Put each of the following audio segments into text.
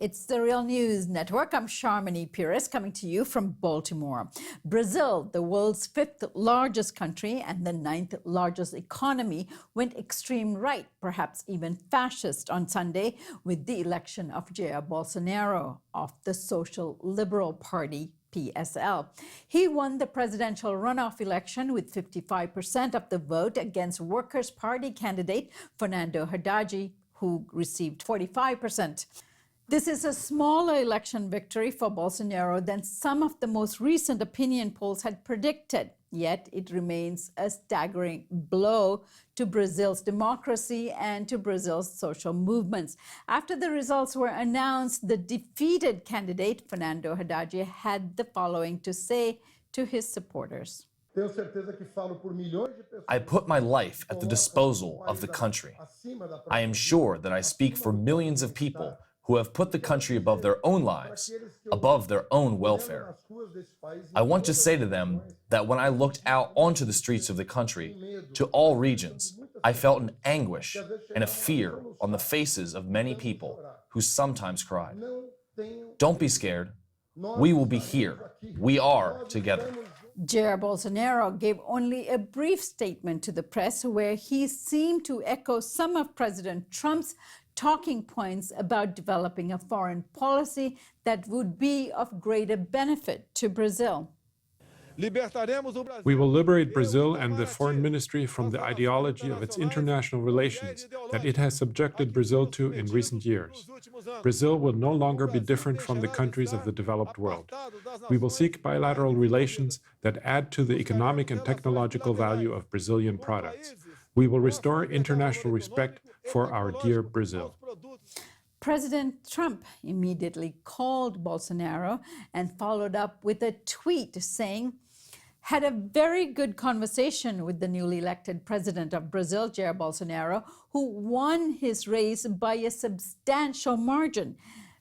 It's the Real News Network. I'm Sharmini Pires coming to you from Baltimore. Brazil, the world's fifth largest country and the ninth largest economy, went extreme right, perhaps even fascist on Sunday with the election of Jair Bolsonaro of the Social Liberal Party, PSL. He won the presidential runoff election with 55% of the vote against Workers' Party candidate Fernando Haddad, who received 45%. This is a smaller election victory for Bolsonaro than some of the most recent opinion polls had predicted. Yet it remains a staggering blow to Brazil's democracy and to Brazil's social movements. After the results were announced, the defeated candidate, Fernando Haddad, had the following to say to his supporters. I put my life at the disposal of the country. I am sure that I speak for millions of people who have put the country above their own lives, above their own welfare. I want to say to them that when I looked out onto the streets of the country, to all regions, I felt an anguish and a fear on the faces of many people who sometimes cried. Don't be scared. We will be here. We are together. Jair Bolsonaro gave only a brief statement to the press where he seemed to echo some of President Trump's talking points about developing a foreign policy that would be of greater benefit to Brazil. We will liberate Brazil and the foreign ministry from the ideology of its international relations that it has subjected Brazil to in recent years. Brazil will no longer be different from the countries of the developed world. We will seek bilateral relations that add to the economic and technological value of Brazilian products. We will restore international respect for our dear Brazil. President Trump immediately called Bolsonaro and followed up with a tweet saying, had a very good conversation with the newly elected president of Brazil, Jair Bolsonaro, who won his race by a substantial margin.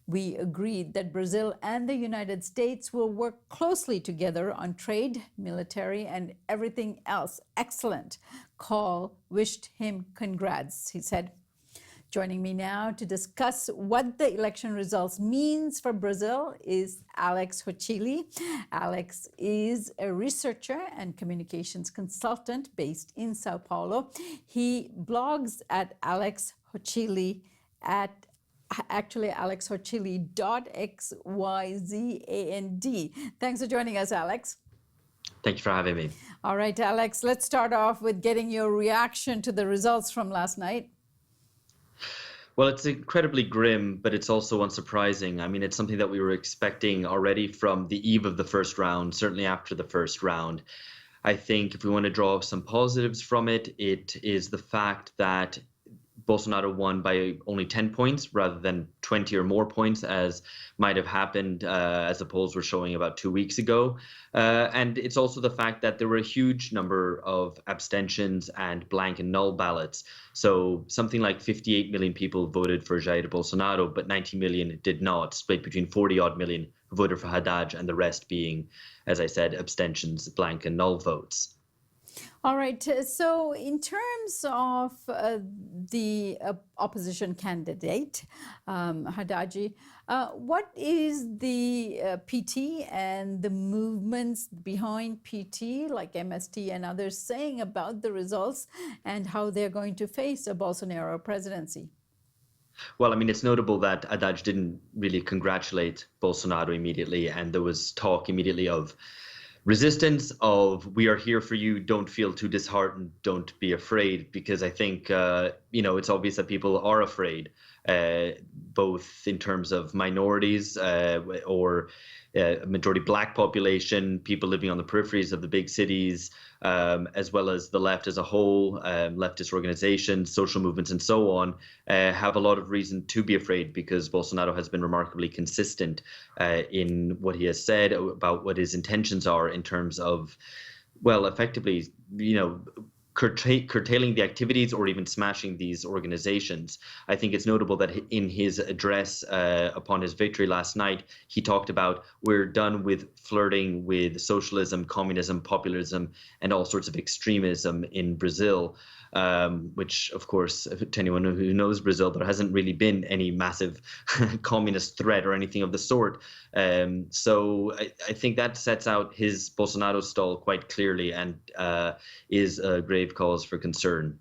We agreed that Brazil and the United States will work closely together on trade, military, and everything else. Excellent. Call wished him congrats, he said. Joining me now to discuss what the election results means for Brazil is Alex Hochuli. Alex is a researcher and communications consultant based in Sao Paulo. He blogs at Alex Hochuli at alexhochuli.xyzand. Thanks for joining us, Alex. Thank you for having me. All right, Alex, let's start off with getting your reaction to the results from last night. Well, it's incredibly grim, but it's also unsurprising. I mean, it's something that we were expecting already from the eve of the first round, certainly after the first round. I think if we want to draw some positives from it, it is the fact that Bolsonaro won by only 10 points rather than 20 or more points, as might have happened as the polls were showing about 2 weeks ago. And it's also the fact that there were a huge number of abstentions and blank and null ballots. So something like 58 million people voted for Jair Bolsonaro, but 90 million did not, split between 40-odd million who voted for Haddad and the rest being, as I said, abstentions, blank and null votes. All right. So in terms of the opposition candidate, Haddad, what is the PT and the movements behind PT, like MST and others, saying about the results and how they're going to face a Bolsonaro presidency? Well, I mean, it's notable that Haddad didn't really congratulate Bolsonaro immediately, and there was talk immediately of resistance, of we are here for you, don't feel too disheartened, don't be afraid, because I think, it's obvious that people are afraid, both in terms of minorities or majority black population, people living on the peripheries of the big cities, as well as the left as a whole, leftist organizations, social movements, and so on, have a lot of reason to be afraid, because Bolsonaro has been remarkably consistent in what he has said about what his intentions are in terms of, well, effectively, curtailing the activities or even smashing these organizations. I think it's notable that in his address upon his victory last night, he talked about we're done with flirting with socialism, communism, populism, and all sorts of extremism in Brazil. Which, of course, to anyone who knows Brazil, there hasn't really been any massive communist threat or anything of the sort. So I think that sets out his Bolsonaro stall quite clearly and is a grave cause for concern.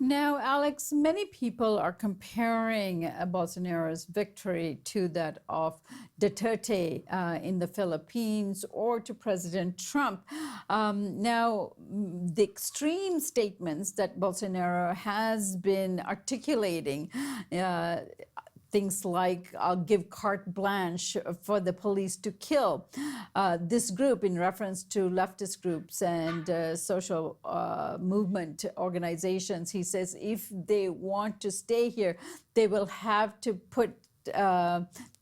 Now, Alex, many people are comparing Bolsonaro's victory to that of Duterte in the Philippines or to President Trump. Now, the extreme statements that Bolsonaro has been articulating, things like, I'll give carte blanche for the police to kill. This group, in reference to leftist groups and social movement organizations, he says if they want to stay here, they will have to put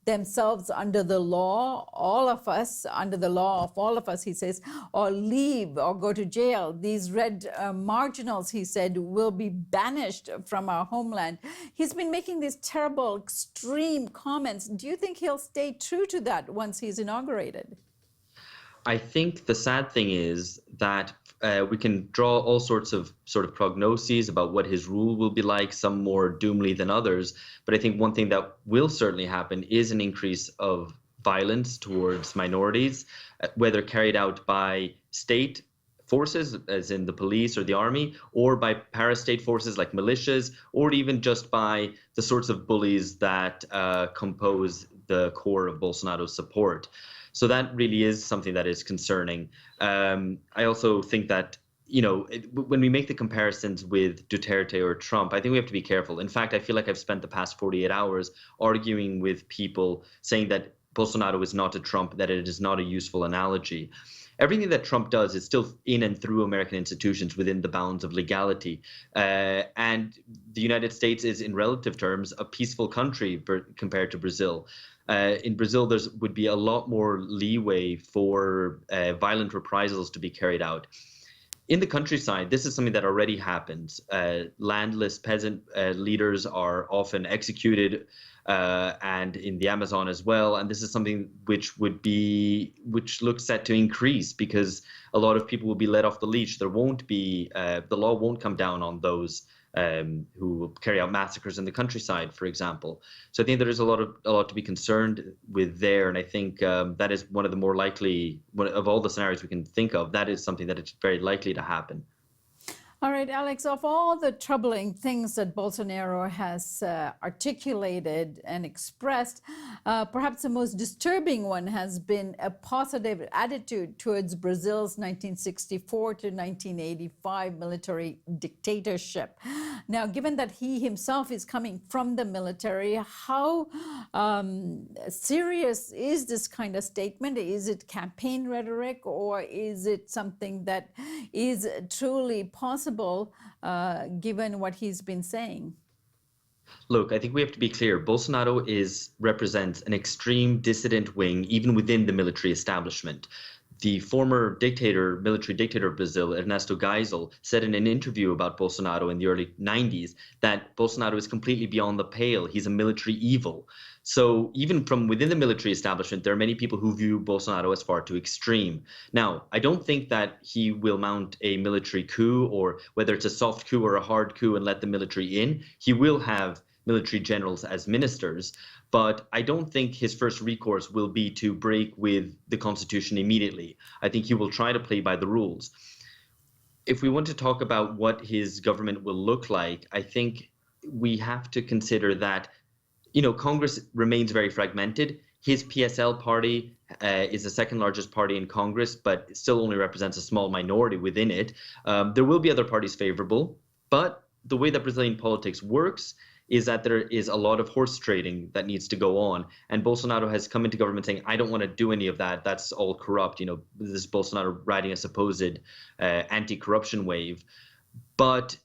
themselves under the law, all of us, under the law of all of us, he says, or leave or go to jail. These red marginals, he said, will be banished from our homeland. He's been making these terrible, extreme comments. Do you think he'll stay true to that once he's inaugurated? I think the sad thing is that we can draw all sorts of prognoses about what his rule will be like, some more doomly than others. But I think one thing that will certainly happen is an increase of violence towards minorities, whether carried out by state forces, as in the police or the army, or by parastate forces like militias, or even just by the sorts of bullies that compose the core of Bolsonaro's support. So that really is something that is concerning. I also think that, when we make the comparisons with Duterte or Trump, I think we have to be careful. In fact, I feel like I've spent the past 48 hours arguing with people saying that Bolsonaro is not a Trump, that it is not a useful analogy. Everything that Trump does is still in and through American institutions within the bounds of legality. And the United States is, in relative terms, a peaceful country compared to Brazil. In Brazil, there would be a lot more leeway for violent reprisals to be carried out. In the countryside, this is something that already happens. Landless peasant leaders are often executed, and in the Amazon as well. And this is something which looks set to increase because a lot of people will be let off the leash. There won't be the law won't come down on those who carry out massacres in the countryside, for example. So I think there is a lot to be concerned with there, and I think that is one of the more likely, of all the scenarios we can think of, that is something that is very likely to happen. All right, Alex, of all the troubling things that Bolsonaro has articulated and expressed, perhaps the most disturbing one has been a positive attitude towards Brazil's 1964 to 1985 military dictatorship. Now, given that he himself is coming from the military, how serious is this kind of statement? Is it campaign rhetoric, or is it something that is truly possible? Given what he's been saying? Look, I think we have to be clear. Bolsonaro represents an extreme dissident wing, even within the military establishment. The former military dictator of Brazil, Ernesto Geisel, said in an interview about Bolsonaro in the early 90s that Bolsonaro is completely beyond the pale. He's a military evil. So even from within the military establishment, there are many people who view Bolsonaro as far too extreme. Now, I don't think that he will mount a military coup, or whether it's a soft coup or a hard coup, and let the military in. He will have military generals as ministers, but I don't think his first recourse will be to break with the Constitution immediately. I think he will try to play by the rules. If we want to talk about what his government will look like, I think we have to consider that, Congress remains very fragmented. His PSL party is the second largest party in Congress, but it still only represents a small minority within it. There will be other parties favorable, but the way that Brazilian politics works is that there is a lot of horse trading that needs to go on. And Bolsonaro has come into government saying, I don't want to do any of that. That's all corrupt. This is Bolsonaro riding a supposed anti-corruption wave. But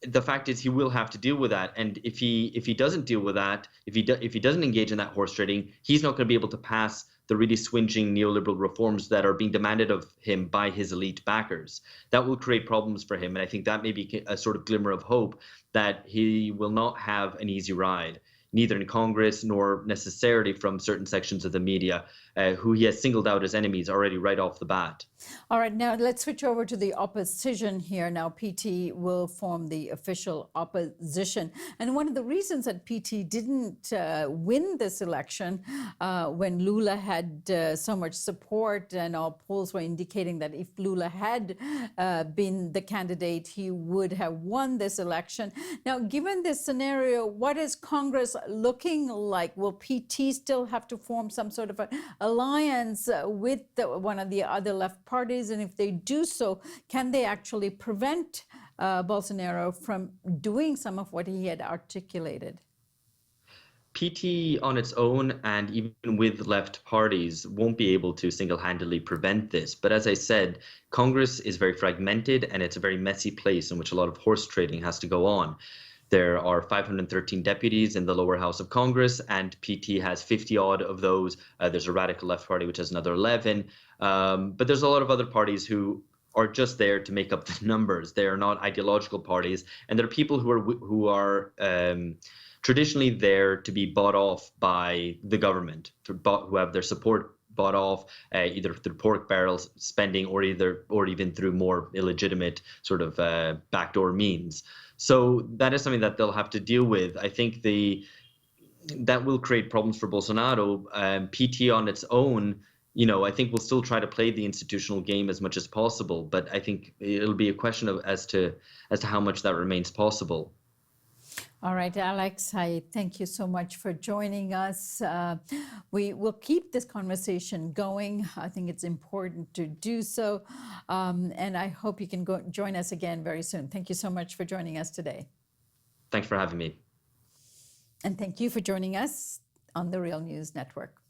the fact is he will have to deal with that. And if he doesn't deal with that, if he doesn't engage in that horse trading, he's not going to be able to pass the really swinging neoliberal reforms that are being demanded of him by his elite backers. That will create problems for him. And I think that may be a sort of glimmer of hope that he will not have an easy ride, neither in Congress nor necessarily from certain sections of the media who he has singled out as enemies already right off the bat. All right, now let's switch over to the opposition here. Now, PT will form the official opposition. And one of the reasons that PT didn't win this election when Lula had so much support, and all polls were indicating that if Lula had been the candidate, he would have won this election. Now, given this scenario, what is Congress looking like? Will PT still have to form some sort of an alliance with one of the other left parties? And if they do so, can they actually prevent Bolsonaro from doing some of what he had articulated? PT on its own and even with left parties won't be able to single-handedly prevent this. But as I said, Congress is very fragmented and it's a very messy place in which a lot of horse trading has to go on. There are 513 deputies in the lower house of Congress, and PT has 50 odd of those. There's a radical left party, which has another 11. But there's a lot of other parties who are just there to make up the numbers. They are not ideological parties. And there are people who are traditionally there to be bought off by the government, who have their support bought off either through pork barrels spending or even through more illegitimate sort of backdoor means. So that is something that they'll have to deal with. I think that will create problems for Bolsonaro. PT on its own, I think will still try to play the institutional game as much as possible. But I think it'll be a question of as to how much that remains possible. All right, Alex, I thank you so much for joining us. We will keep this conversation going. I think it's important to do so. And I hope you can join us again very soon. Thank you so much for joining us today. Thanks for having me. And thank you for joining us on the Real News Network.